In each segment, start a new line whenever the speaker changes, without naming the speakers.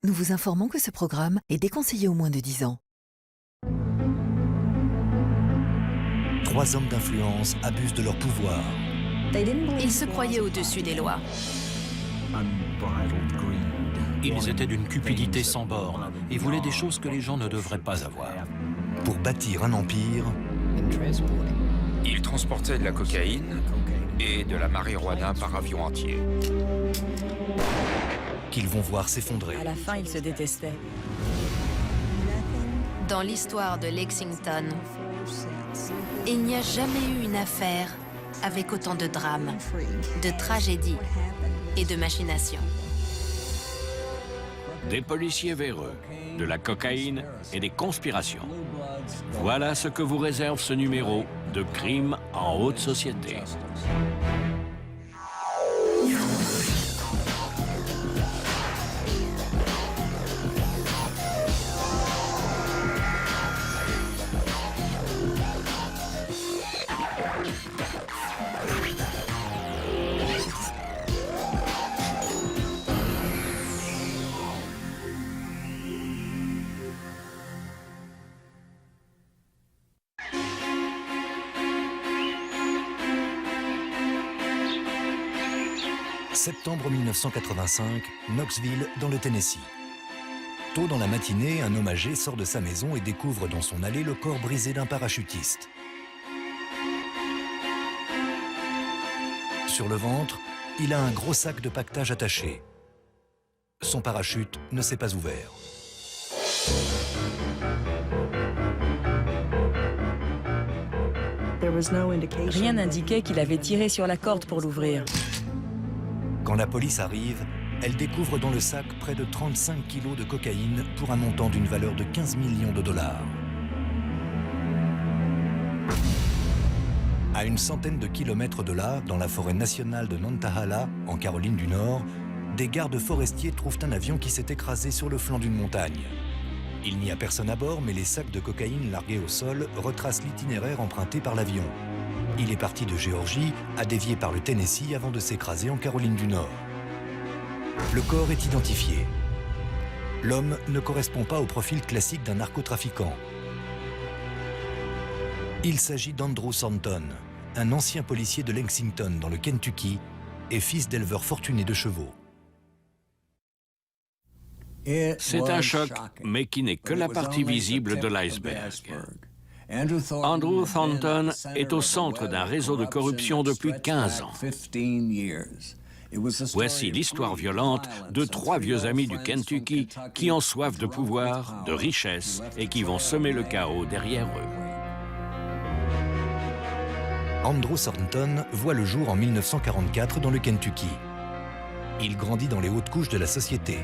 Nous vous informons que ce programme est déconseillé aux moins de 10 ans.
3 hommes d'influence abusent de leur pouvoir.
Ils se croyaient au-dessus des lois.
Ils étaient d'une cupidité sans borne et voulaient des choses que les gens ne devraient pas avoir.
Pour bâtir un empire,
Ils transportaient de la cocaïne et de la marijuana par avion entier.
qu'ils vont voir s'effondrer.
À la fin, ils se détestaient.
Dans l'histoire de Lexington, il n'y a jamais eu une affaire avec autant de drames, de tragédies et de machinations.
Des policiers véreux, de la cocaïne et des conspirations. Voilà ce que vous réserve ce numéro de Crime en haute société.
Septembre 1985, Knoxville, dans le Tennessee. Tôt dans la matinée, un homme âgé sort de sa maison et découvre dans son allée le corps brisé d'un parachutiste. Sur le ventre, il a un gros sac de paquetage attaché. Son parachute ne s'est pas ouvert.
Rien n'indiquait qu'il avait tiré sur la corde pour l'ouvrir.
Quand la police arrive, elle découvre dans le sac près de 35 kilos de cocaïne pour un montant d'une valeur de 15 millions de dollars. À une centaine de kilomètres de là, dans la forêt nationale de Nantahala, en Caroline du Nord, des gardes forestiers trouvent un avion qui s'est écrasé sur le flanc d'une montagne. Il n'y a personne à bord, mais les sacs de cocaïne largués au sol retracent l'itinéraire emprunté par l'avion. Il est parti de Géorgie, a dévié par le Tennessee avant de s'écraser en Caroline du Nord. Le corps est identifié. L'homme ne correspond pas au profil classique d'un narcotrafiquant. Il s'agit d'Andrew Thornton, un ancien policier de Lexington dans le Kentucky et fils d'éleveurs fortunés de chevaux.
C'est un choc, mais qui n'est que la partie visible de l'iceberg. Andrew Thornton est au centre d'un réseau de corruption depuis 15 ans. Voici l'histoire violente de 3 vieux amis du Kentucky qui ont soif de pouvoir, de richesse et qui vont semer le chaos derrière eux.
Andrew Thornton voit le jour en 1944 dans le Kentucky. Il grandit dans les hautes couches de la société.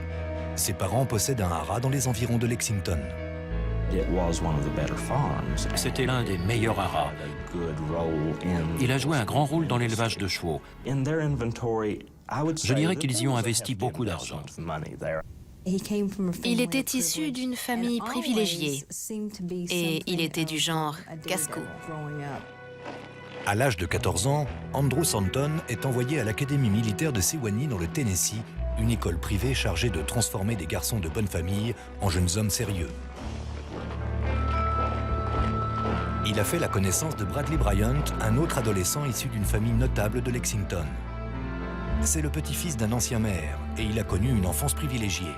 Ses parents possèdent un haras dans les environs de Lexington.
C'était l'un des meilleurs haras. Il a joué un grand rôle dans l'élevage de chevaux. Je dirais qu'ils y ont investi beaucoup d'argent.
Il était issu d'une famille privilégiée et il était du genre casse-cou.
À l'âge de 14 ans, Andrew Thornton est envoyé à l'Académie militaire de Sewanee dans le Tennessee, une école privée chargée de transformer des garçons de bonne famille en jeunes hommes sérieux. Il a fait la connaissance de Bradley Bryant, un autre adolescent issu d'une famille notable de Lexington. C'est le petit-fils d'un ancien maire et il a connu une enfance privilégiée.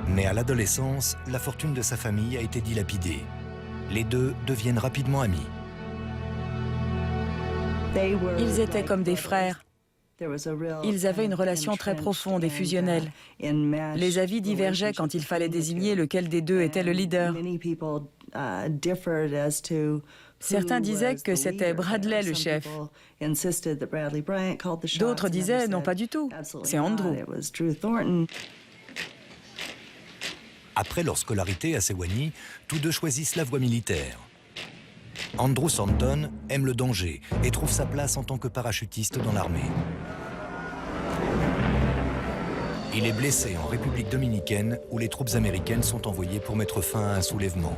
Mais à l'adolescence, la fortune de sa famille a été dilapidée. Les deux deviennent rapidement amis.
Ils étaient comme des frères. Ils avaient une relation très profonde et fusionnelle. Les avis divergeaient quand il fallait désigner lequel des deux était le leader. Certains disaient que c'était Bradley le chef. D'autres disaient non, pas du tout, c'est Andrew.
Après leur scolarité à Sewanee, tous deux choisissent la voie militaire. Andrew Thornton aime le danger et trouve sa place en tant que parachutiste dans l'armée. Il est blessé en République dominicaine où les troupes américaines sont envoyées pour mettre fin à un soulèvement.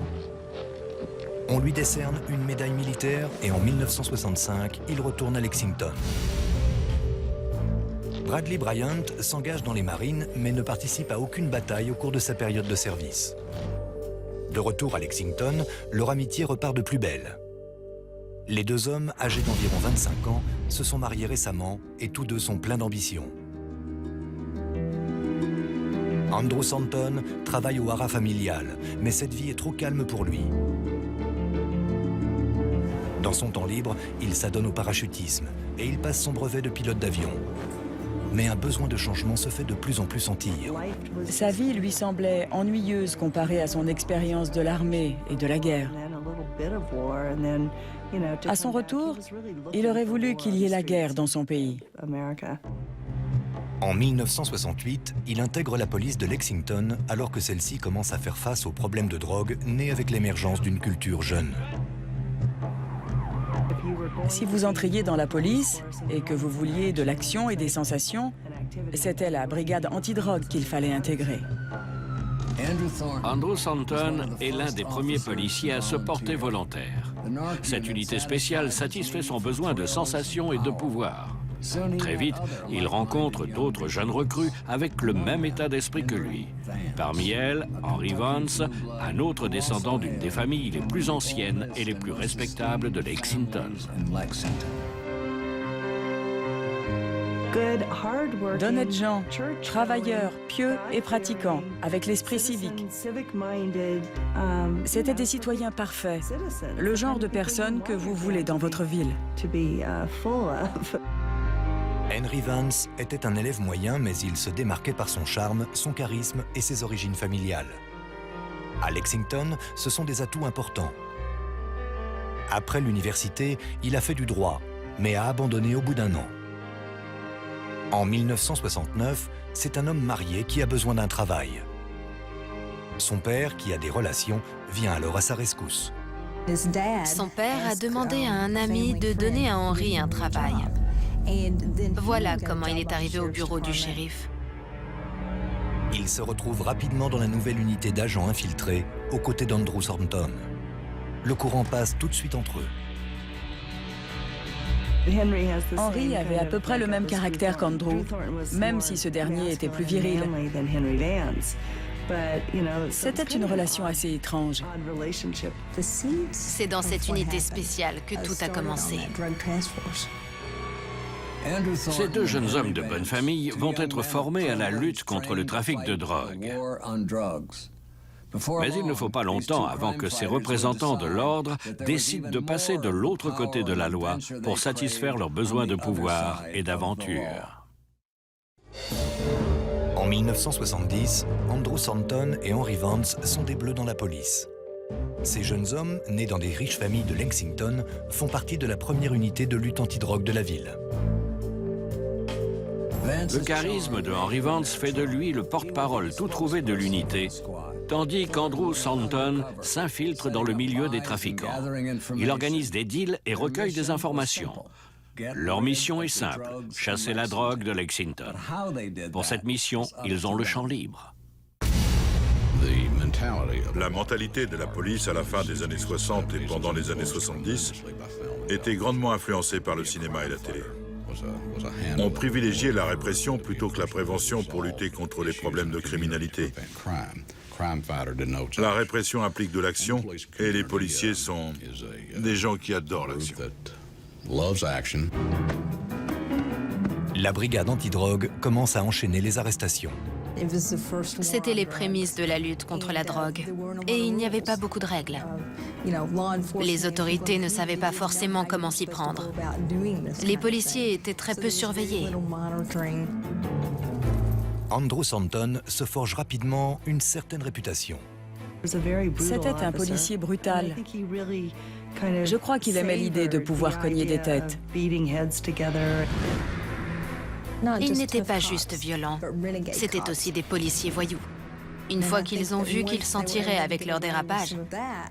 On lui décerne une médaille militaire et en 1965, il retourne à Lexington. Bradley Bryant s'engage dans les marines, mais ne participe à aucune bataille au cours de sa période de service. De retour à Lexington, leur amitié repart de plus belle. Les deux hommes, âgés d'environ 25 ans, se sont mariés récemment et tous deux sont pleins d'ambition. Andrew Thornton travaille au haras familial, mais cette vie est trop calme pour lui. Dans son temps libre, il s'adonne au parachutisme et il passe son brevet de pilote d'avion. Mais un besoin de changement se fait de plus en plus sentir.
Sa vie lui semblait ennuyeuse comparée à son expérience de l'armée et de la guerre. À son retour, il aurait voulu qu'il y ait la guerre dans son pays.
En 1968, il intègre la police de Lexington alors que celle-ci commence à faire face aux problèmes de drogue nés avec l'émergence d'une culture jeune.
Si vous entriez dans la police et que vous vouliez de l'action et des sensations, c'était la brigade antidrogue qu'il fallait intégrer.
Andrew Thornton est l'un des premiers policiers à se porter volontaire. Cette unité spéciale satisfait son besoin de sensations et de pouvoir. Très vite, il rencontre d'autres jeunes recrues avec le même état d'esprit que lui. Parmi elles, Henry Vance, un autre descendant d'une des familles les plus anciennes et les plus respectables de Lexington.
D'honnêtes gens, travailleurs, pieux et pratiquants, avec l'esprit civique. C'étaient des citoyens parfaits, le genre de personnes que vous voulez dans votre ville.
Henry Vance était un élève moyen, mais il se démarquait par son charme, son charisme et ses origines familiales. À Lexington, ce sont des atouts importants. Après l'université, il a fait du droit, mais a abandonné au bout d'un an. En 1969, c'est un homme marié qui a besoin d'un travail. Son père, qui a des relations, vient alors à sa rescousse.
Son père a demandé à un ami de donner à Henry un travail. Voilà comment il est arrivé au bureau du shérif.
Il se retrouve rapidement dans la nouvelle unité d'agents infiltrés, aux côtés d'Andrew Thornton. Le courant passe tout de suite entre eux.
Henry avait à peu près le même caractère qu'Andrew, même si ce dernier était plus viril. C'était une relation assez étrange.
C'est dans cette unité spéciale que tout a commencé.
Ces deux jeunes hommes de bonne famille vont être formés à la lutte contre le trafic de drogue. Mais il ne faut pas longtemps avant que ces représentants de l'ordre décident de passer de l'autre côté de la loi pour satisfaire leurs besoins de pouvoir et d'aventure.
En 1970, Andrew Thornton et Henry Vance sont des bleus dans la police. Ces jeunes hommes, nés dans des riches familles de Lexington, font partie de la première unité de lutte antidrogue de la ville.
Le charisme de Henry Vance fait de lui le porte-parole tout trouvé de l'unité, tandis qu'Andrew Thornton s'infiltre dans le milieu des trafiquants. Il organise des deals et recueille des informations. Leur mission est simple, chasser la drogue de Lexington. Pour cette mission, ils ont le champ libre.
La mentalité de la police à la fin des années 60 et pendant les années 70 était grandement influencée par le cinéma et la télé. On privilégiait la répression plutôt que la prévention pour lutter contre les problèmes de criminalité. La répression implique de l'action et les policiers sont des gens qui adorent l'action.
La brigade antidrogue commence à enchaîner les arrestations.
C'était les prémices de la lutte contre la drogue. Et il n'y avait pas beaucoup de règles. Les autorités ne savaient pas forcément comment s'y prendre. Les policiers étaient très peu surveillés.
Andrew Thornton se forge rapidement une certaine réputation.
C'était un policier brutal. Je crois qu'il aimait l'idée de pouvoir cogner des têtes.
Ils n'étaient pas juste violents, c'était aussi des policiers voyous. Une fois qu'ils ont vu qu'ils s'en tiraient avec leur dérapage,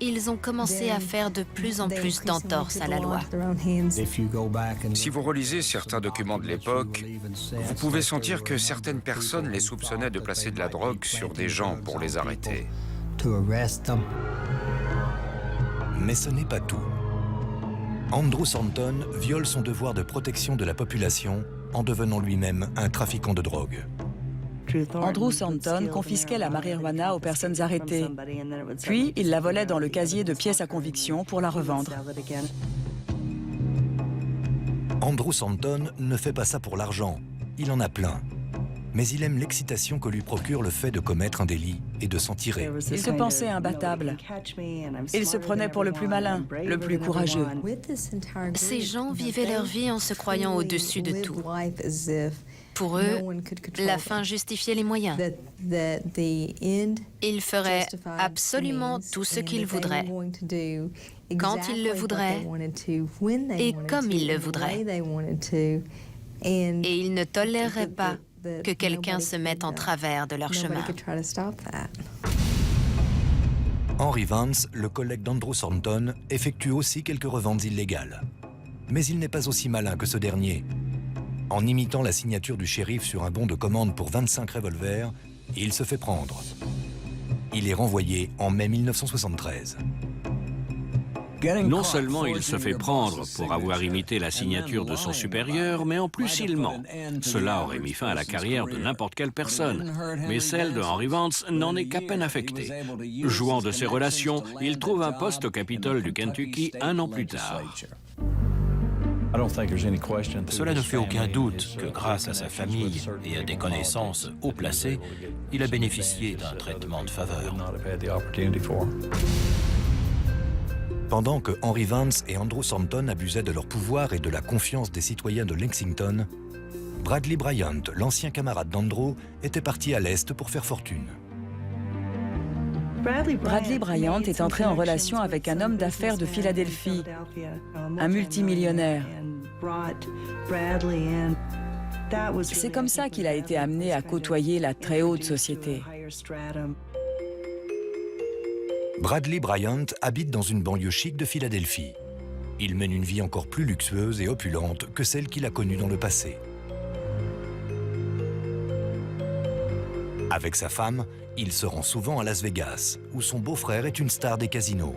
ils ont commencé à faire de plus en plus d'entorses à la loi.
Si vous relisez certains documents de l'époque, vous pouvez sentir que certaines personnes les soupçonnaient de placer de la drogue sur des gens pour les arrêter.
Mais ce n'est pas tout. Andrew Thornton viole son devoir de protection de la population en devenant lui-même un trafiquant de drogue.
Andrew Thornton confisquait la marijuana aux personnes arrêtées. Puis, il la volait dans le casier de pièces à conviction pour la revendre.
Andrew Thornton ne fait pas ça pour l'argent, il en a plein. Mais il aime l'excitation que lui procure le fait de commettre un délit et de s'en tirer.
Il se pensait imbattable. Il se prenait pour le plus malin, le plus courageux.
Ces gens vivaient leur vie en se croyant au-dessus de tout. Pour eux, la fin justifiait les moyens. Ils feraient absolument tout ce qu'ils voudraient, quand ils le voudraient et comme ils le voudraient. Et ils ne toléreraient pas que quelqu'un se mette en travers de leur chemin.
Henry Vance, le collègue d'Andrew Thornton, effectue aussi quelques reventes illégales. Mais il n'est pas aussi malin que ce dernier. En imitant la signature du shérif sur un bon de commande pour 25 revolvers, il se fait prendre. Il est renvoyé en mai 1973.
Non seulement il se fait prendre pour avoir imité la signature de son supérieur, mais en plus il ment. Cela aurait mis fin à la carrière de n'importe quelle personne, mais celle de Henry Vance n'en est qu'à peine affectée. Jouant de ses relations, il trouve un poste au Capitole du Kentucky un an plus tard.
Cela ne fait aucun doute que grâce à sa famille et à des connaissances haut placées, il a bénéficié d'un traitement de faveur.
Pendant que Henry Vance et Andrew Thornton abusaient de leur pouvoir et de la confiance des citoyens de Lexington, Bradley Bryant, l'ancien camarade d'Andrew, était parti à l'Est pour faire fortune.
Bradley Bryant est entré en relation avec un homme d'affaires de Philadelphie, un multimillionnaire. C'est comme ça qu'il a été amené à côtoyer la très haute société.
Bradley Bryant habite dans une banlieue chic de Philadelphie. Il mène une vie encore plus luxueuse et opulente que celle qu'il a connue dans le passé. Avec sa femme, il se rend souvent à Las Vegas, où son beau-frère est une star des casinos.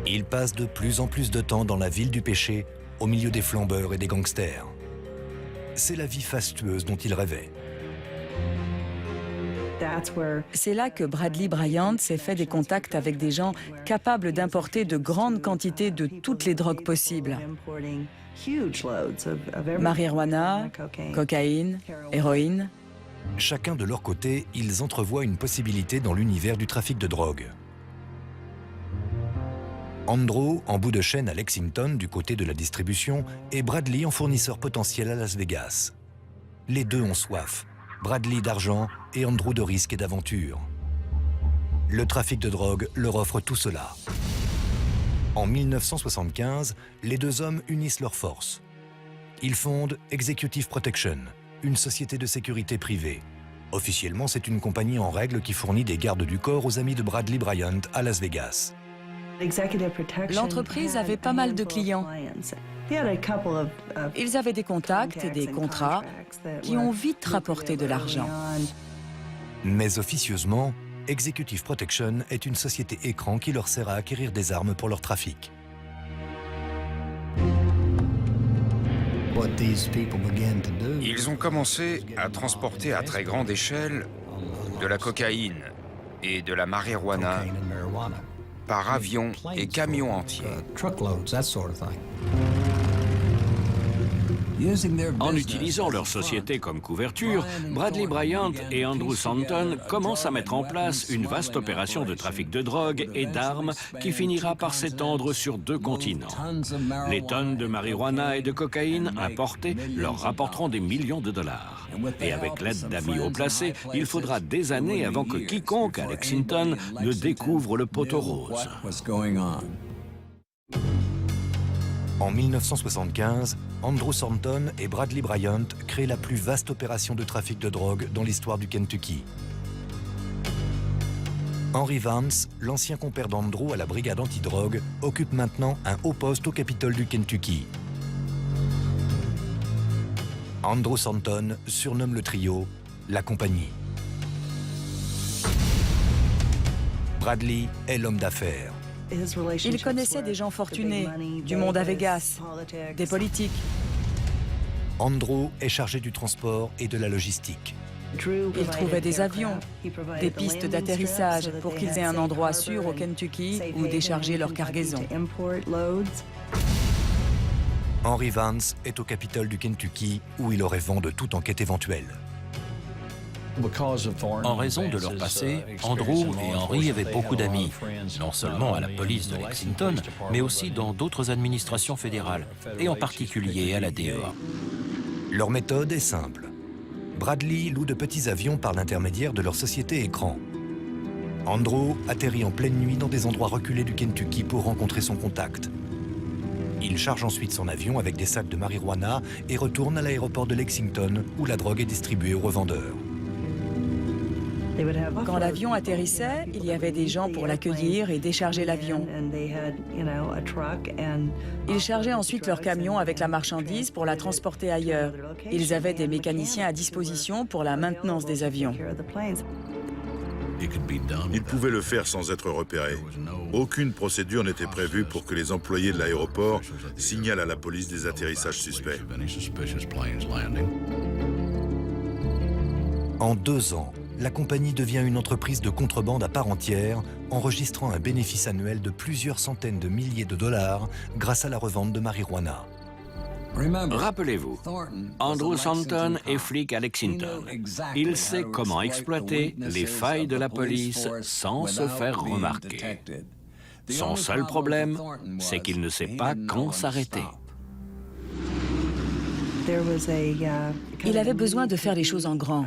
Il passe de plus en plus de temps dans la ville du péché, au milieu des flambeurs et des gangsters. C'est la vie fastueuse dont il rêvait.
C'est là que Bradley Bryant s'est fait des contacts avec des gens capables d'importer de grandes quantités de toutes les drogues possibles. Marijuana, cocaïne, héroïne.
Chacun de leur côté, ils entrevoient une possibilité dans l'univers du trafic de drogue. Andrew, en bout de chaîne à Lexington, du côté de la distribution, et Bradley en fournisseur potentiel à Las Vegas. Les deux ont soif. Bradley d'argent et Andrew de risque et d'aventure. Le trafic de drogue leur offre tout cela. En 1975, les deux hommes unissent leurs forces. Ils fondent Executive Protection, une société de sécurité privée. Officiellement, c'est une compagnie en règle qui fournit des gardes du corps aux amis de Bradley Bryant à Las Vegas.
L'entreprise avait pas mal de clients. Ils avaient des contacts et des contrats qui ont vite rapporté de l'argent.
Mais officieusement, Executive Protection est une société écran qui leur sert à acquérir des armes pour leur trafic.
Ils ont commencé à transporter à très grande échelle de la cocaïne et de la marijuana par avion et camion entier.
En utilisant leur société comme couverture, Bradley Bryant et Andrew Thornton commencent à mettre en place une vaste opération de trafic de drogue et d'armes qui finira par s'étendre sur 2 continents. Les tonnes de marijuana et de cocaïne importées leur rapporteront des millions de dollars. Et avec l'aide d'amis haut placés, il faudra des années avant que quiconque à Lexington ne découvre le poteau rose.
En 1975, Andrew Thornton et Bradley Bryant créent la plus vaste opération de trafic de drogue dans l'histoire du Kentucky. Henry Vance, l'ancien compère d'Andrew à la brigade antidrogue, occupe maintenant un haut poste au Capitole du Kentucky. Andrew Thornton surnomme le trio la compagnie. Bradley est l'homme d'affaires.
Il connaissait des gens fortunés, du monde à Vegas, des politiques.
Andrew est chargé du transport et de la logistique.
Il trouvait des avions, des pistes d'atterrissage pour qu'ils aient un endroit sûr au Kentucky où décharger leur cargaison.
Henry Vance est au Capitole du Kentucky où il aurait vent de toute enquête éventuelle.
En raison de leur passé, Andrew et Henry avaient beaucoup d'amis, non seulement à la police de Lexington, mais aussi dans d'autres administrations fédérales, et en particulier à la DEA.
Leur méthode est simple. Bradley loue de petits avions par l'intermédiaire de leur société écran. Andrew atterrit en pleine nuit dans des endroits reculés du Kentucky pour rencontrer son contact. Il charge ensuite son avion avec des sacs de marijuana et retourne à l'aéroport de Lexington où la drogue est distribuée aux revendeurs.
Quand l'avion atterrissait, il y avait des gens pour l'accueillir et décharger l'avion. Ils chargeaient ensuite leur camion avec la marchandise pour la transporter ailleurs. Ils avaient des mécaniciens à disposition pour la maintenance des avions.
Ils pouvaient le faire sans être repérés. Aucune procédure n'était prévue pour que les employés de l'aéroport signalent à la police des atterrissages suspects.
En 2 ans, la compagnie devient une entreprise de contrebande à part entière, enregistrant un bénéfice annuel de plusieurs centaines de milliers de dollars grâce à la revente de marijuana.
Rappelez-vous, Andrew Thornton est flic à Lexington. Il sait comment exploiter les failles de la police sans se faire remarquer. Son seul problème, c'est qu'il ne sait pas quand s'arrêter.
Il avait besoin de faire les choses en grand,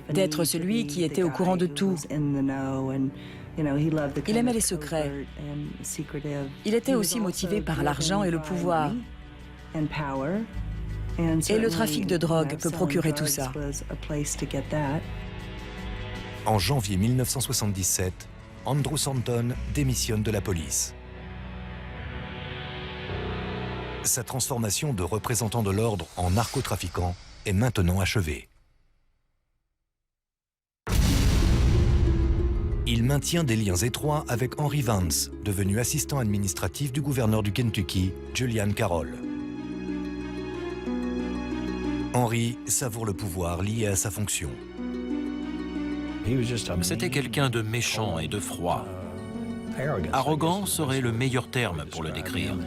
d'être celui qui était au courant de tout. Il aimait les secrets. Il était aussi motivé par l'argent et le pouvoir. Et le trafic de drogue peut procurer tout ça.
En janvier 1977, Andrew Thornton démissionne de la police. Sa transformation de représentant de l'ordre en narcotrafiquant est maintenant achevée. Il maintient des liens étroits avec Henry Vance, devenu assistant administratif du gouverneur du Kentucky, Julian Carroll. Henry savoure le pouvoir lié à sa fonction.
C'était quelqu'un de méchant et de froid. Arrogant serait le meilleur terme pour le décrire.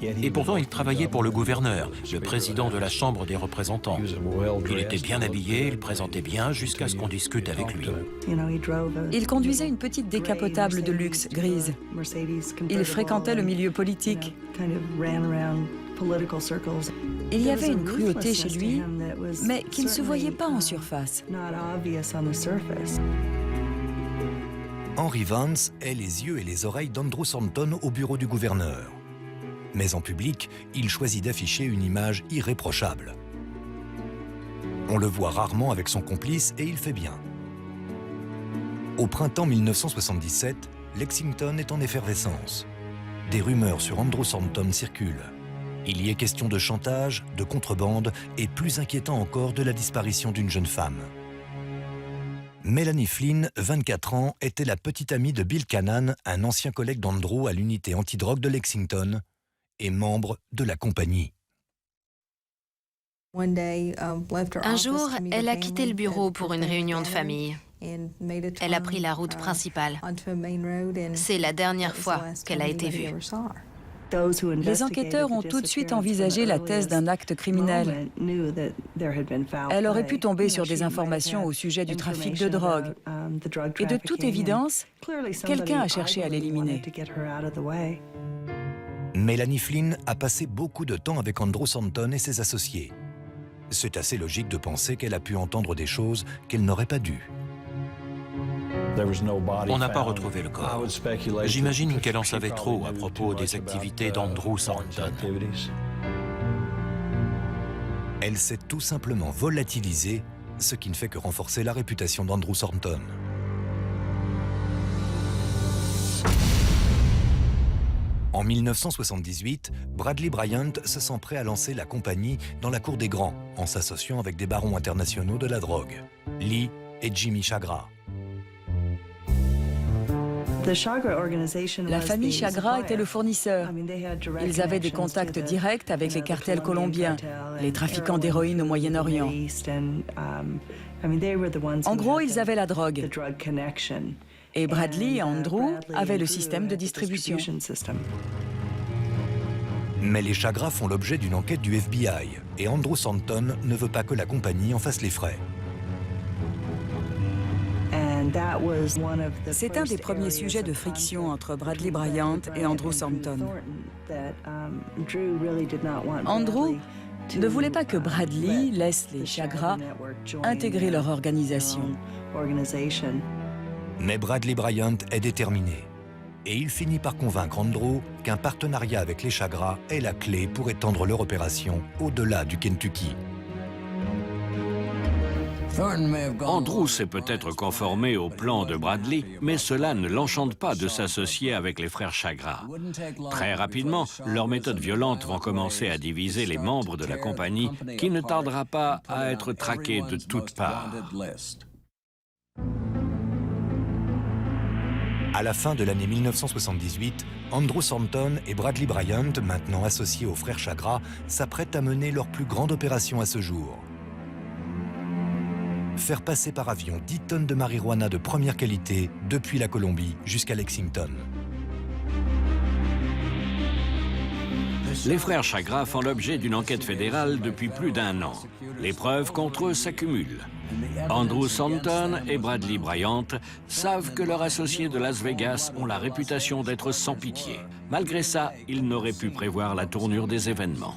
Et pourtant, il travaillait pour le gouverneur, le président de la Chambre des représentants. Il était bien habillé, il présentait bien, jusqu'à ce qu'on discute avec lui.
Il conduisait une petite décapotable de luxe grise. Il fréquentait le milieu politique. Il y avait une cruauté chez lui, mais qui ne se voyait pas en surface.
Henry Vance est les yeux et les oreilles d'Andrew Thornton au bureau du gouverneur. Mais en public, il choisit d'afficher une image irréprochable. On le voit rarement avec son complice et il fait bien. Au printemps 1977, Lexington est en effervescence. Des rumeurs sur Andrew Thornton circulent. Il y est question de chantage, de contrebande et plus inquiétant encore de la disparition d'une jeune femme. Melanie Flynn, 24 ans, était la petite amie de Bill Cannon, un ancien collègue d'Andrew à l'unité antidrogue de Lexington et membre de la compagnie.
Un jour, elle a quitté le bureau pour une réunion de famille. Elle a pris la route principale. C'est la dernière fois qu'elle a été vue.
Les enquêteurs ont tout de suite envisagé la thèse d'un acte criminel. Elle aurait pu tomber sur des informations au sujet du trafic de drogue. Et de toute évidence, quelqu'un a cherché à l'éliminer.
Melanie Flynn a passé beaucoup de temps avec Andrew Thornton et ses associés. C'est assez logique de penser qu'elle a pu entendre des choses qu'elle n'aurait pas dû.
On n'a pas retrouvé le corps. J'imagine qu'elle en savait trop à propos des activités d'Andrew Thornton.
Elle s'est tout simplement volatilisée, ce qui ne fait que renforcer la réputation d'Andrew Thornton. En 1978, Bradley Bryant se sent prêt à lancer la compagnie dans la cour des grands, en s'associant avec des barons internationaux de la drogue, Lee et Jimmy Chagra.
La famille Chagra était le fournisseur. Ils avaient des contacts directs avec les cartels colombiens, les trafiquants d'héroïne au Moyen-Orient. En gros, ils avaient la drogue. Et Bradley et Andrew avaient le système de distribution.
Mais les Chagra font l'objet d'une enquête du FBI et Andrew Stanton ne veut pas que la compagnie en fasse les frais.
C'est un des premiers sujets de friction entre Bradley Bryant et Andrew Stanton. Andrew ne voulait pas que Bradley laisse les Chagra intégrer leur organisation.
Mais Bradley Bryant est déterminé. Et il finit par convaincre Andrew qu'un partenariat avec les Chagra est la clé pour étendre leur opération au-delà du Kentucky.
Andrew s'est peut-être conformé au plan de Bradley, mais cela ne l'enchante pas de s'associer avec les frères Chagra. Très rapidement, leurs méthodes violentes vont commencer à diviser les membres de la compagnie, qui ne tardera pas à être traqués de toutes parts.
À la fin de l'année 1978, Andrew Stanton et Bradley Bryant, maintenant associés aux frères Chagra, s'apprêtent à mener leur plus grande opération à ce jour. Faire passer par avion 10 tonnes de marijuana de première qualité depuis la Colombie jusqu'à Lexington.
Les frères Chagra font l'objet d'une enquête fédérale depuis plus d'1 an. Les preuves contre eux s'accumulent. Andrew Stanton et Bradley Bryant savent que leurs associés de Las Vegas ont la réputation d'être sans pitié. Malgré ça, ils n'auraient pu prévoir la tournure des événements.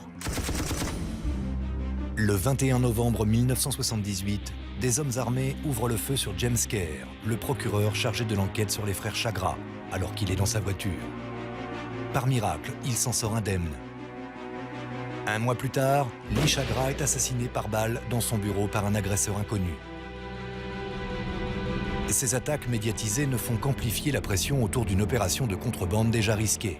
Le 21 novembre 1978, des hommes armés ouvrent le feu sur James Kerr, le procureur chargé de l'enquête sur les frères Chagra, alors qu'il est dans sa voiture. Par miracle, il s'en sort indemne. 1 mois plus tard, Lee Chagra est assassiné par balle dans son bureau par un agresseur inconnu. Ces attaques médiatisées ne font qu'amplifier la pression autour d'une opération de contrebande déjà risquée.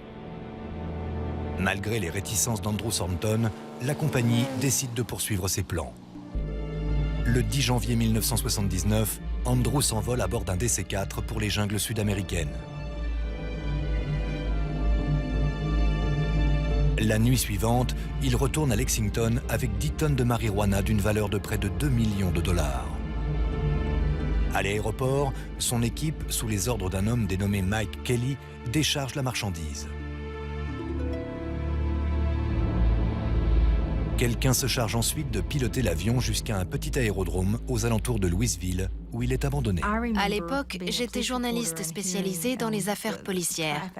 Malgré les réticences d'Andrew Stanton, la compagnie décide de poursuivre ses plans. Le 10 janvier 1979, Andrew s'envole à bord d'un DC-4 pour les jungles sud-américaines. La nuit suivante, il retourne à Lexington avec 10 tonnes de marijuana d'une valeur de près de 2 millions de dollars. À l'aéroport, son équipe, sous les ordres d'un homme dénommé Mike Kelly, décharge la marchandise. Quelqu'un se charge ensuite de piloter l'avion jusqu'à un petit aérodrome aux alentours de Louisville, où il est abandonné.
À l'époque, j'étais journaliste spécialisée dans les affaires policières.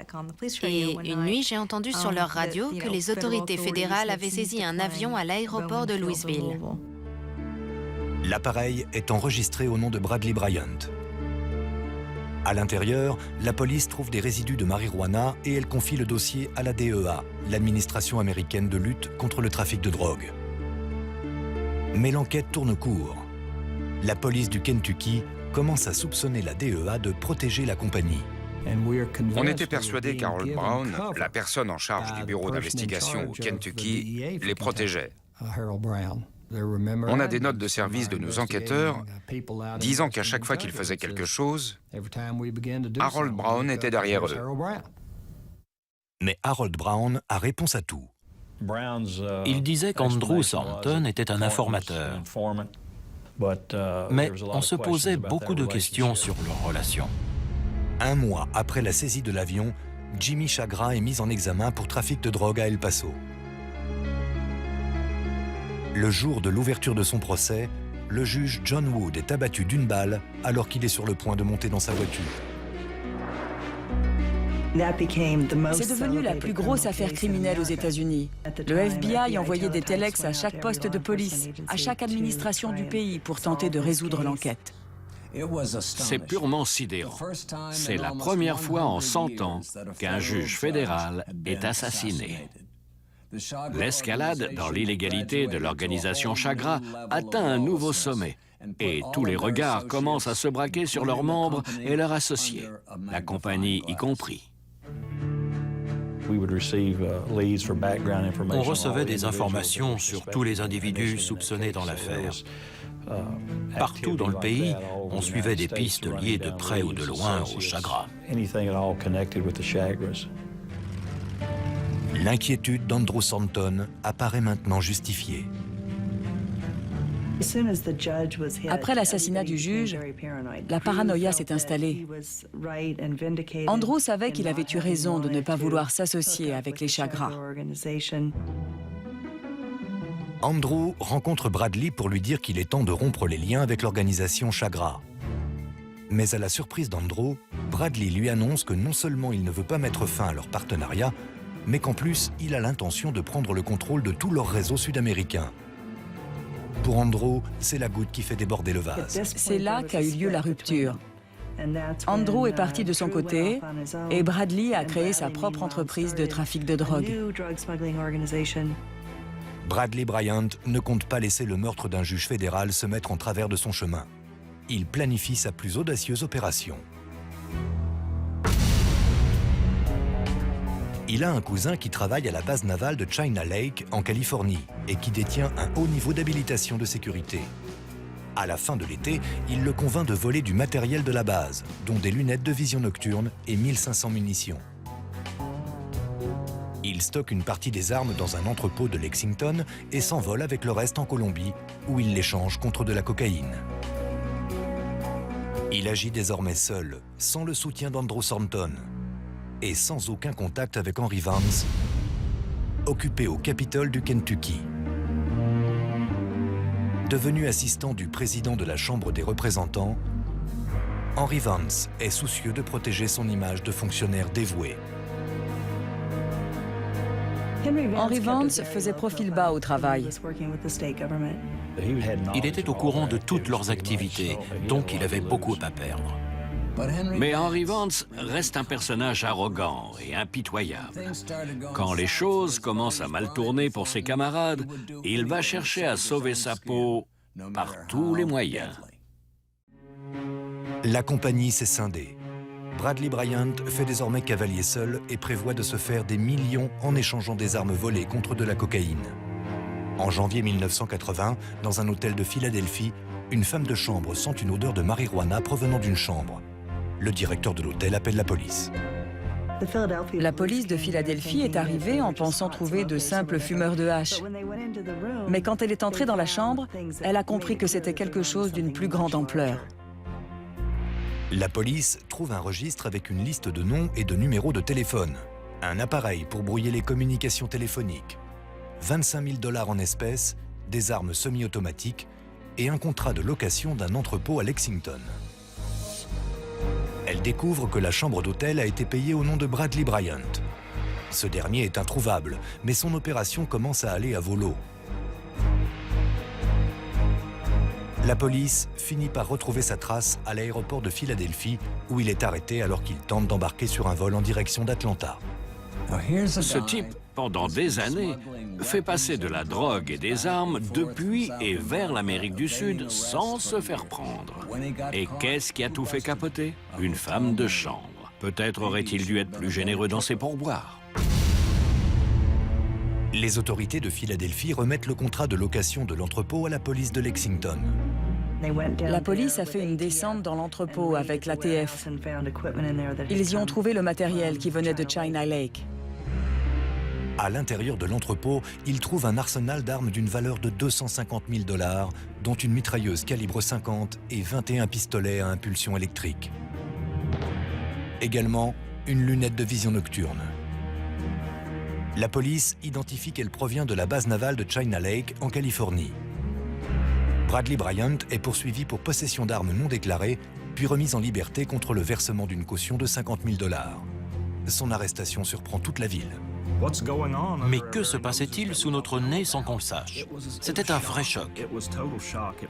Et une nuit, j'ai entendu sur leur radio que les autorités fédérales avaient saisi un avion à l'aéroport de Louisville.
L'appareil est enregistré au nom de Bradley Bryant. À l'intérieur, la police trouve des résidus de marijuana et elle confie le dossier à la DEA, l'administration américaine de lutte contre le trafic de drogue. Mais l'enquête tourne court. La police du Kentucky commence à soupçonner la DEA de protéger la compagnie.
On était persuadé qu'Harold Brown, la personne en charge du bureau d'investigation au Kentucky, les protégeait. On a des notes de service de nos enquêteurs disant qu'à chaque fois qu'ils faisaient quelque chose, Harold Brown était derrière eux.
Mais Harold Brown a réponse à tout.
Il disait qu'Andrew Stanton était un informateur. Mais on se posait beaucoup de questions sur leur relation.
1 mois après la saisie de l'avion, Jimmy Chagra est mis en examen pour trafic de drogue à El Paso. Le jour de l'ouverture de son procès, le juge John Wood est abattu d'une balle alors qu'il est sur le point de monter dans sa voiture.
C'est devenu la plus grosse affaire criminelle aux États-Unis. Le FBI envoyait des téléx à chaque poste de police, à chaque administration du pays pour tenter de résoudre l'enquête.
C'est purement sidérant. C'est la première fois en 100 ans qu'un juge fédéral est assassiné. L'escalade dans l'illégalité de l'organisation Chagra atteint un nouveau sommet et tous les regards commencent à se braquer sur leurs membres et leurs associés, la compagnie y compris.
On recevait des informations sur tous les individus soupçonnés dans l'affaire. Partout dans le pays, on suivait des pistes liées de près ou de loin aux Chagras.
L'inquiétude d'Andrew Thornton apparaît maintenant justifiée.
Après l'assassinat du juge, la paranoïa s'est installée. Andrew savait qu'il avait eu raison de ne pas vouloir s'associer avec les Chagras.
Andrew rencontre Bradley pour lui dire qu'il est temps de rompre les liens avec l'organisation Chagras. Mais à la surprise d'Andrew, Bradley lui annonce que non seulement il ne veut pas mettre fin à leur partenariat, mais qu'en plus, il a l'intention de prendre le contrôle de tout leur réseau sud-américain. Pour Andrew, c'est la goutte qui fait déborder le vase.
C'est là qu'a eu lieu la rupture. Andrew est parti de son côté et Bradley a créé sa propre entreprise de trafic de drogue.
Bradley Bryant ne compte pas laisser le meurtre d'un juge fédéral se mettre en travers de son chemin. Il planifie sa plus audacieuse opération. Il a un cousin qui travaille à la base navale de China Lake, en Californie, et qui détient un haut niveau d'habilitation de sécurité. À la fin de l'été, il le convainc de voler du matériel de la base, dont des lunettes de vision nocturne et 1500 munitions. Il stocke une partie des armes dans un entrepôt de Lexington et s'envole avec le reste en Colombie, où il l'échange contre de la cocaïne. Il agit désormais seul, sans le soutien d'Andrew Thornton, et sans aucun contact avec Henry Vance, occupé au Capitole du Kentucky. Devenu assistant du président de la Chambre des représentants, Henry Vance est soucieux de protéger son image de fonctionnaire dévoué.
Henry Vance faisait profil bas au travail.
Il était au courant de toutes leurs activités, donc il avait beaucoup à perdre.
Mais Henry Vance reste un personnage arrogant et impitoyable. Quand les choses commencent à mal tourner pour ses camarades, il va chercher à sauver sa peau par tous les moyens.
La compagnie s'est scindée. Bradley Bryant fait désormais cavalier seul et prévoit de se faire des millions en échangeant des armes volées contre de la cocaïne. En janvier 1980, dans un hôtel de Philadelphie, une femme de chambre sent une odeur de marijuana provenant d'une chambre. Le directeur de l'hôtel appelle la police.
La police de Philadelphie est arrivée en pensant trouver de simples fumeurs de hash. Mais quand elle est entrée dans la chambre, elle a compris que c'était quelque chose d'une plus grande ampleur.
La police trouve un registre avec une liste de noms et de numéros de téléphone, un appareil pour brouiller les communications téléphoniques, 25 000 $ en espèces, des armes semi-automatiques et un contrat de location d'un entrepôt à Lexington. Elle découvre que la chambre d'hôtel a été payée au nom de Bradley Bryant. Ce dernier est introuvable, mais son opération commence à aller à volo. La police finit par retrouver sa trace à l'aéroport de Philadelphie, où il est arrêté alors qu'il tente d'embarquer sur un vol en direction d'Atlanta.
Ce type, pendant des années, fait passer de la drogue et des armes depuis et vers l'Amérique du Sud sans se faire prendre. Et qu'est-ce qui a tout fait capoter? Une femme de chambre. Peut-être aurait-il dû être plus généreux dans ses pourboires.
Les autorités de Philadelphie remettent le contrat de location de l'entrepôt à la police de Lexington.
La police a fait une descente dans l'entrepôt avec l'ATF. Ils y ont trouvé le matériel qui venait de China Lake.
À l'intérieur de l'entrepôt, ils trouvent un arsenal d'armes d'une valeur de 250 000 $, dont une mitrailleuse calibre 50 et 21 pistolets à impulsion électrique. Également, une lunette de vision nocturne. La police identifie qu'elle provient de la base navale de China Lake, en Californie. Bradley Bryant est poursuivi pour possession d'armes non déclarées, puis remis en liberté contre le versement d'une caution de 50 000 $. Son arrestation surprend toute la ville.
Mais que se passait-il sous notre nez sans qu'on le sache? C'était un vrai choc.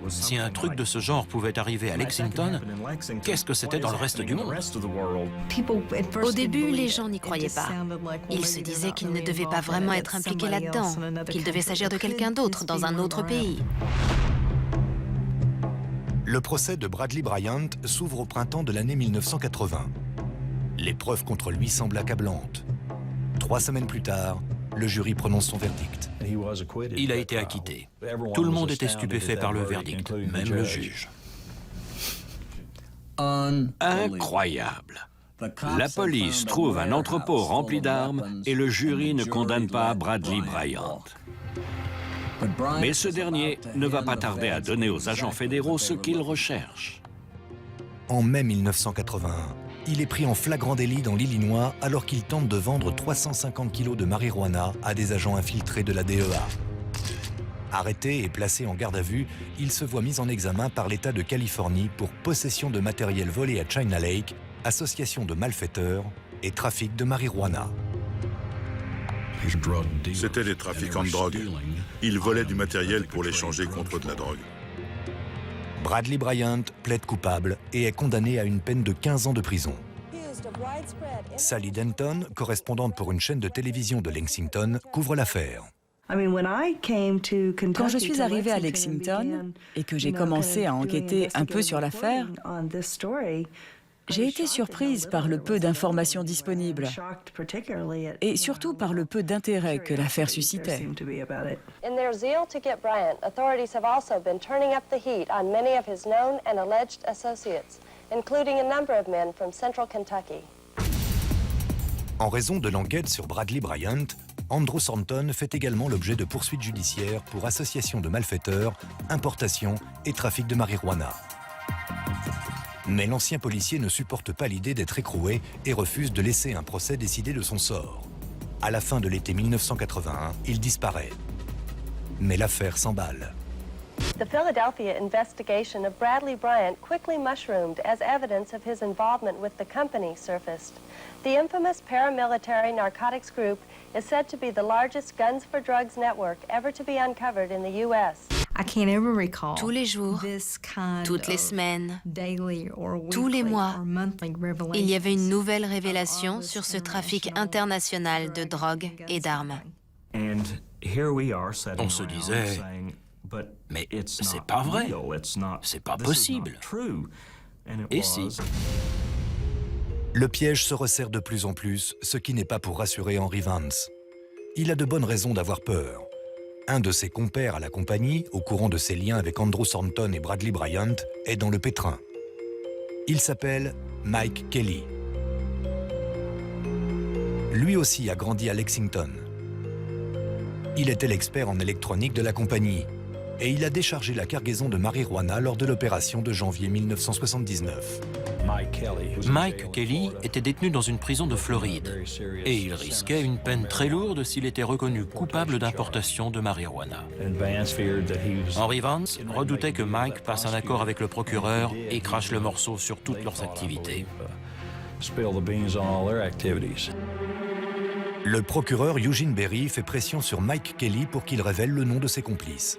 Si un truc de ce genre pouvait arriver à Lexington, qu'est-ce que c'était dans le reste du monde?
Au début, les gens n'y croyaient pas. Ils se disaient qu'ils ne devaient pas vraiment être impliqués là-dedans, qu'il devait s'agir de quelqu'un d'autre dans un autre pays.
Le procès de Bradley Bryant s'ouvre au printemps de l'année 1980. Les preuves contre lui semblent accablantes. 3 semaines plus tard, le jury prononce son verdict.
Il a été acquitté. Tout le monde était stupéfait par le verdict, même le juge.
Incroyable. La police trouve un entrepôt rempli d'armes et le jury ne condamne pas Bradley Bryant. Mais ce dernier ne va pas tarder à donner aux agents fédéraux ce qu'ils recherchent.
En mai 1981, il est pris en flagrant délit dans l'Illinois alors qu'il tente de vendre 350 kilos de marijuana à des agents infiltrés de la DEA. Arrêté et placé en garde à vue, il se voit mis en examen par l'État de Californie pour possession de matériel volé à China Lake, association de malfaiteurs et trafic de marijuana.
C'étaient des trafiquants de drogue. Ils volaient du matériel pour l'échanger contre de la drogue.
Bradley Bryant plaide coupable et est condamné à une peine de 15 ans de prison. Sally Denton, correspondante pour une chaîne de télévision de Lexington, couvre l'affaire.
Quand je suis arrivée à Lexington et que j'ai commencé à enquêter un peu sur l'affaire, j'ai été surprise par le peu d'informations disponibles et surtout par le peu d'intérêt que l'affaire suscitait.
In their zeal to get Bryant, authorities have also been turning up the heat on many of his known and alleged associates, including a number of men from central Kentucky.
En raison de l'enquête sur Bradley Bryant, Andrew Thornton fait également l'objet de poursuites judiciaires pour association de malfaiteurs, importation et trafic de marijuana. Mais l'ancien policier ne supporte pas l'idée d'être écroué et refuse de laisser un procès décider de son sort. À la fin de l'été 1981, il disparaît. Mais l'affaire s'emballe.
The Philadelphia investigation of Bradley Bryant quickly mushroomed as evidence of his involvement with the company surfaced. The infamous paramilitary narcotics group is said to be the largest guns for drugs network ever to be uncovered in the U.S.
Tous les jours, toutes les semaines, tous les mois, il y avait une nouvelle révélation sur ce trafic international de drogue et d'armes.
On se disait, mais c'est pas vrai, c'est pas possible. Et si?
Le piège se resserre de plus en plus, ce qui n'est pas pour rassurer Henry Vance. Il a de bonnes raisons d'avoir peur. Un de ses compères à la compagnie, au courant de ses liens avec Andrew Thornton et Bradley Bryant, est dans le pétrin. Il s'appelle Mike Kelly. Lui aussi a grandi à Lexington. Il était l'expert en électronique de la compagnie et il a déchargé la cargaison de marijuana lors de l'opération de janvier 1979.
Mike Kelly était détenu dans une prison de Floride et il risquait une peine très lourde s'il était reconnu coupable d'importation de marijuana. Henry Vance redoutait que Mike passe un accord avec le procureur et crache le morceau sur toutes leurs activités.
Le procureur Eugene Berry fait pression sur Mike Kelly pour qu'il révèle le nom de ses complices.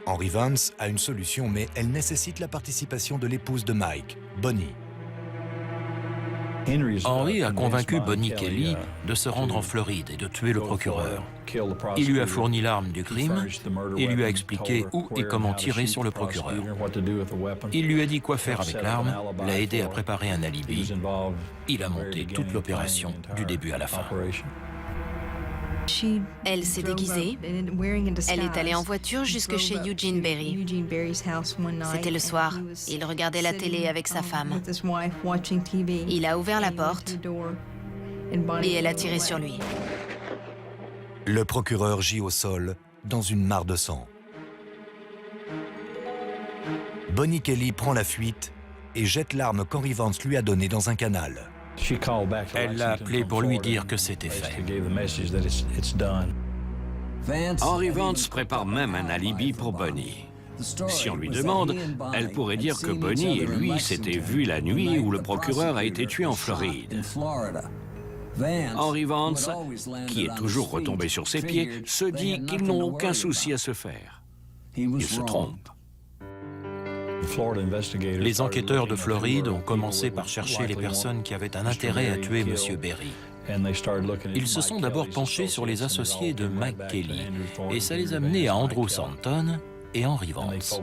Henry Vance a une solution, mais elle nécessite la participation de l'épouse de Mike, Bonnie.
Henry a convaincu Bonnie Kelly de se rendre en Floride et de tuer le procureur. Il lui a fourni l'arme du crime et lui a expliqué où et comment tirer sur le procureur. Il lui a dit quoi faire avec l'arme, l'a aidé à préparer un alibi. Il a monté toute l'opération du début à la fin.
Elle s'est déguisée. Elle est allée en voiture jusque chez Eugene Berry. C'était le soir. Il regardait la télé avec sa femme. Il a ouvert la porte et elle a tiré sur lui.
Le procureur gît au sol, dans une mare de sang. Bonnie Kelly prend la fuite et jette l'arme qu'Henry Vance lui a donnée dans un canal.
Elle l'a appelé pour lui dire que c'était fait.
Henry Vance prépare même un alibi pour Bonnie. Si on lui demande, elle pourrait dire que Bonnie et lui s'étaient vus la nuit où le procureur a été tué en Floride. Henry Vance, qui est toujours retombé sur ses pieds, se dit qu'ils n'ont aucun souci à se faire. Il se trompe.
Les enquêteurs de Floride ont commencé par chercher les personnes qui avaient un intérêt à tuer M. Berry. Ils se sont d'abord penchés sur les associés de Mike Kelly, et ça les a menés à Andrew Thornton et Henry Vance.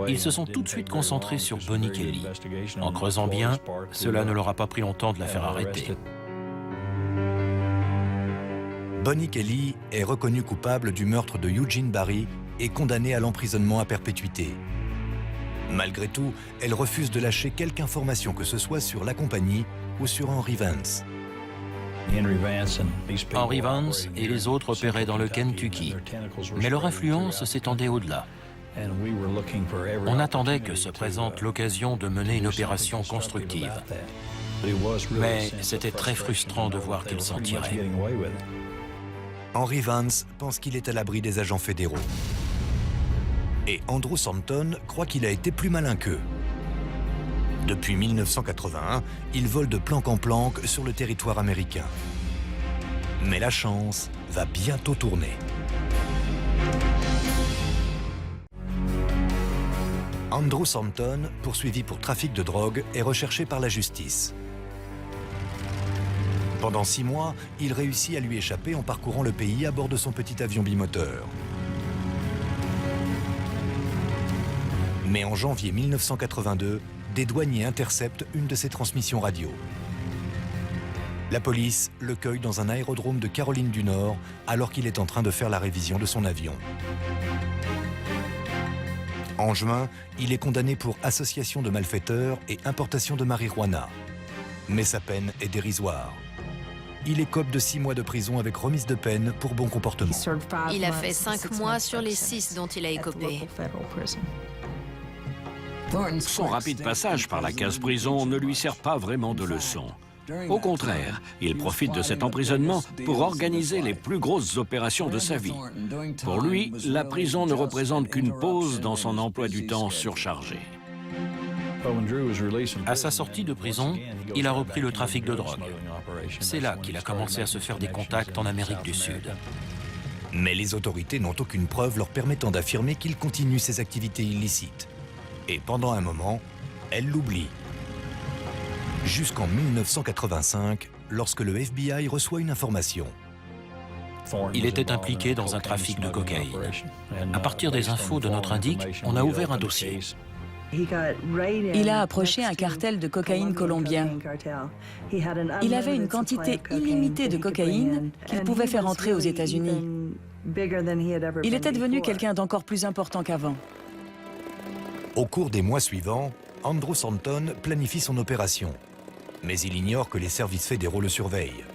Ils se sont tout de suite concentrés sur Bonnie Kelly. En creusant bien, cela ne leur a pas pris longtemps de la faire arrêter.
Bonnie Kelly est reconnue coupable du meurtre de Eugene Barry et condamnée à l'emprisonnement à perpétuité. Malgré tout, elle refuse de lâcher quelque information que ce soit sur la compagnie ou sur Henry Vance.
Henry Vance et les autres opéraient dans le Kentucky, mais leur influence s'étendait au-delà. On attendait que se présente l'occasion de mener une opération constructive. Mais c'était très frustrant de voir qu'ils s'en tiraient.
Henry Vance pense qu'il est à l'abri des agents fédéraux. Et Andrew Stanton croit qu'il a été plus malin qu'eux. Depuis 1981, il vole de planque en planque sur le territoire américain. Mais la chance va bientôt tourner. Andrew Stanton, poursuivi pour trafic de drogue, est recherché par la justice. Pendant 6 mois, il réussit à lui échapper en parcourant le pays à bord de son petit avion bimoteur. Mais en janvier 1982, des douaniers interceptent une de ses transmissions radio. La police le cueille dans un aérodrome de Caroline du Nord alors qu'il est en train de faire la révision de son avion. En juin, il est condamné pour association de malfaiteurs et importation de marijuana. Mais sa peine est dérisoire. Il écope de 6 mois de prison avec remise de peine pour bon comportement.
Il a fait 5 mois sur les 6 dont il a écopé.
Son rapide passage par la case prison ne lui sert pas vraiment de leçon. Au contraire, il profite de cet emprisonnement pour organiser les plus grosses opérations de sa vie. Pour lui, la prison ne représente qu'une pause dans son emploi du temps surchargé.
À sa sortie de prison, il a repris le trafic de drogue. C'est là qu'il a commencé à se faire des contacts en Amérique du Sud.
Mais les autorités n'ont aucune preuve leur permettant d'affirmer qu'il continue ses activités illicites. Et pendant un moment, elles l'oublient. Jusqu'en 1985, lorsque le FBI reçoit une information.
Il était impliqué dans un trafic de cocaïne. À partir des infos de notre indique, on a ouvert un dossier.
Il a approché un cartel de cocaïne colombien. Il avait une quantité illimitée de cocaïne qu'il pouvait faire entrer aux États-Unis. Il était devenu quelqu'un d'encore plus important qu'avant.
Au cours des mois suivants, Andrew Stanton planifie son opération. Mais il ignore que les services fédéraux le surveillent.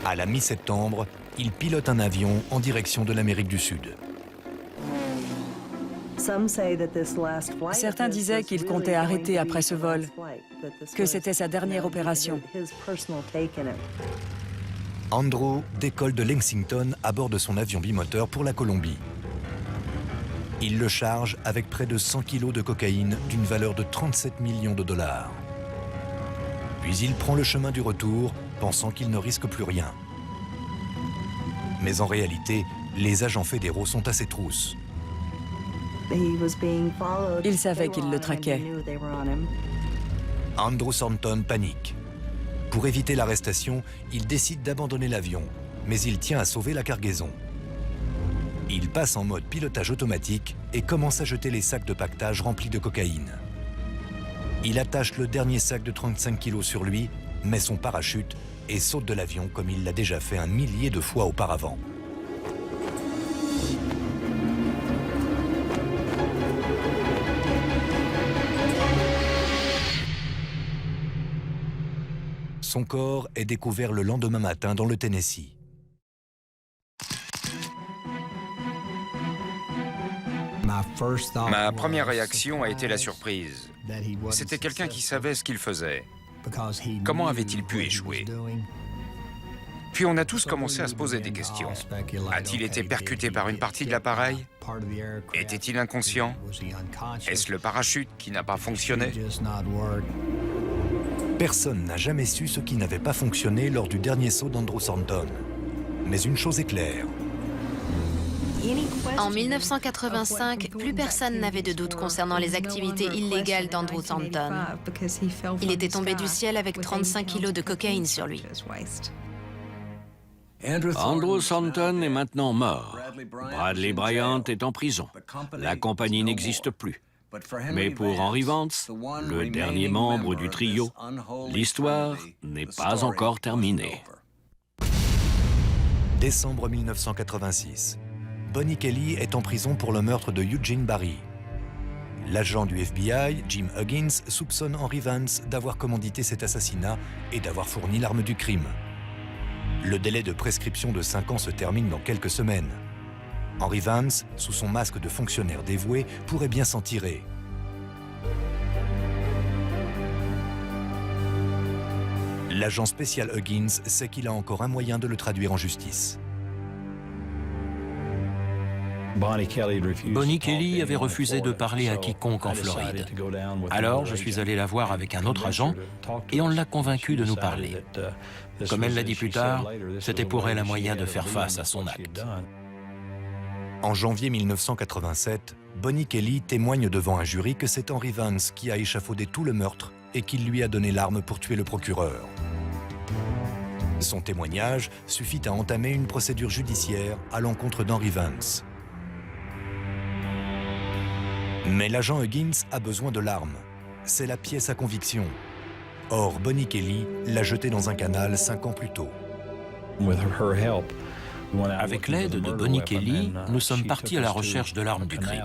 À la mi-septembre, il pilote un avion en direction de l'Amérique du Sud.
Certains disaient qu'il comptait arrêter après ce vol, que c'était sa dernière opération.
Andrew décolle de Lexington à bord de son avion bimoteur pour la Colombie. Il le charge avec près de 100 kilos de cocaïne d'une valeur de 37 millions de dollars. Puis il prend le chemin du retour, pensant qu'il ne risque plus rien. Mais en réalité, les agents fédéraux sont à ses trousses.
Il savait qu'il le traquait.
Andrew Stanton panique. Pour éviter l'arrestation, il décide d'abandonner l'avion, mais il tient à sauver la cargaison. Il passe en mode pilotage automatique et commence à jeter les sacs de paquetage remplis de cocaïne. Il attache le dernier sac de 35 kilos sur lui, met son parachute et saute de l'avion comme il l'a déjà fait un millier de fois auparavant. Son corps est découvert le lendemain matin dans le Tennessee.
Ma première réaction a été la surprise. C'était quelqu'un qui savait ce qu'il faisait. Comment avait-il pu échouer? Puis on a tous commencé à se poser des questions. A-t-il été percuté par une partie de l'appareil? Était-il inconscient? Est-ce le parachute qui n'a pas fonctionné?
Personne n'a jamais su ce qui n'avait pas fonctionné lors du dernier saut d'Andrew Stanton. Mais une chose est claire.
En 1985, plus personne n'avait de doute concernant les activités illégales d'Andrew Stanton. Il était tombé du ciel avec 35 kilos de cocaïne sur lui.
Andrew Stanton est maintenant mort. Bradley Bryant est en prison. La compagnie n'existe plus. Mais pour Henry Vance, le dernier membre du trio, l'histoire n'est pas encore terminée.
Décembre 1986. Bonnie Kelly est en prison pour le meurtre de Eugene Barry. L'agent du FBI, Jim Huggins, soupçonne Henry Vance d'avoir commandité cet assassinat et d'avoir fourni l'arme du crime. Le délai de prescription de 5 ans se termine dans quelques semaines. Henry Vance, sous son masque de fonctionnaire dévoué, pourrait bien s'en tirer. L'agent spécial Huggins sait qu'il a encore un moyen de le traduire en justice.
Bonnie Kelly avait refusé de parler à quiconque en Floride. Alors, je suis allé la voir avec un autre agent et on l'a convaincue de nous parler. Comme elle l'a dit plus tard, c'était pour elle un moyen de faire face à son acte.
En janvier 1987, Bonnie Kelly témoigne devant un jury que c'est Henry Vance qui a échafaudé tout le meurtre et qu'il lui a donné l'arme pour tuer le procureur. Son témoignage suffit à entamer une procédure judiciaire à l'encontre d'Henry Vance. Mais l'agent Huggins a besoin de l'arme. C'est la pièce à conviction. Or, Bonnie Kelly l'a jetée dans un canal 5 ans plus tôt.
Avec l'aide de Bonnie Kelly, nous sommes partis à la recherche de l'arme du crime.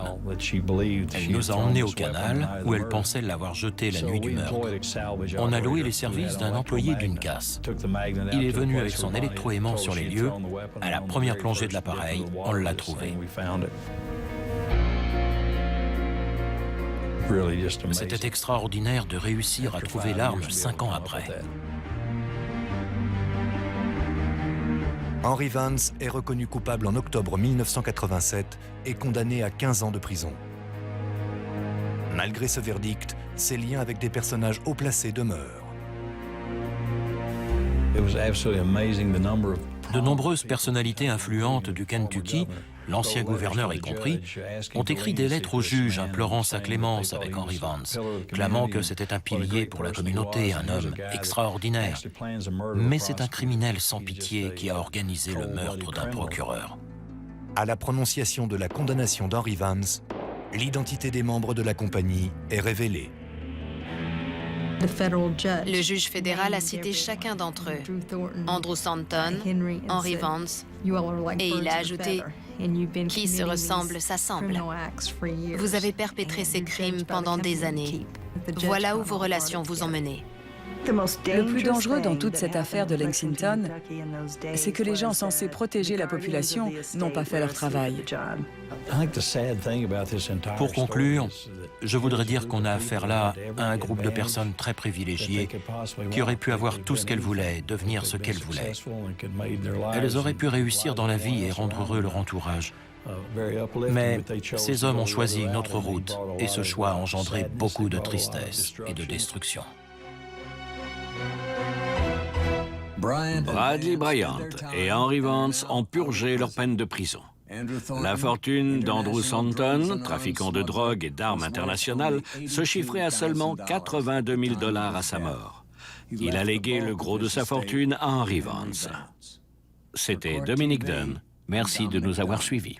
Elle nous a emmenés au canal où elle pensait l'avoir jetée la nuit du meurtre. On a loué les services d'un employé d'une casse. Il est venu avec son électroaimant sur les lieux. À la première plongée de l'appareil, on l'a trouvé. C'était extraordinaire de réussir à trouver l'arme 5 ans après.
Henry Vance est reconnu coupable en octobre 1987 et condamné à 15 ans de prison. Malgré ce verdict, ses liens avec des personnages haut placés demeurent.
De nombreuses personnalités influentes du Kentucky, l'ancien gouverneur y compris, ont écrit des lettres au juge implorant sa clémence avec Henry Vance, clamant que c'était un pilier pour la communauté, un homme extraordinaire. Mais c'est un criminel sans pitié qui a organisé le meurtre d'un procureur.
À la prononciation de la condamnation d'Henry Vance, l'identité des membres de la compagnie est révélée.
Le juge fédéral a cité chacun d'entre eux, Andrew Thornton, Henry Vance, et il a ajouté « Qui se ressemble s'assemble ». Vous avez perpétré ces crimes pendant des années. Voilà où vos relations vous ont mené.
Le plus dangereux dans toute cette affaire de Lexington, c'est que les gens censés protéger la population n'ont pas fait leur travail.
Pour conclure, je voudrais dire qu'on a affaire là à un groupe de personnes très privilégiées qui auraient pu avoir tout ce qu'elles voulaient, devenir ce qu'elles voulaient. Elles auraient pu réussir dans la vie et rendre heureux leur entourage. Mais ces hommes ont choisi une autre route et ce choix a engendré beaucoup de tristesse et de destruction.
Bradley Bryant et Henry Vance ont purgé leur peine de prison. La fortune d'Andrew Thornton, trafiquant de drogue et d'armes internationales, se chiffrait à seulement 82 000 $ à sa mort. Il a légué le gros de sa fortune à Henry Vance. C'était Dominique Dunn. Merci de nous avoir suivis.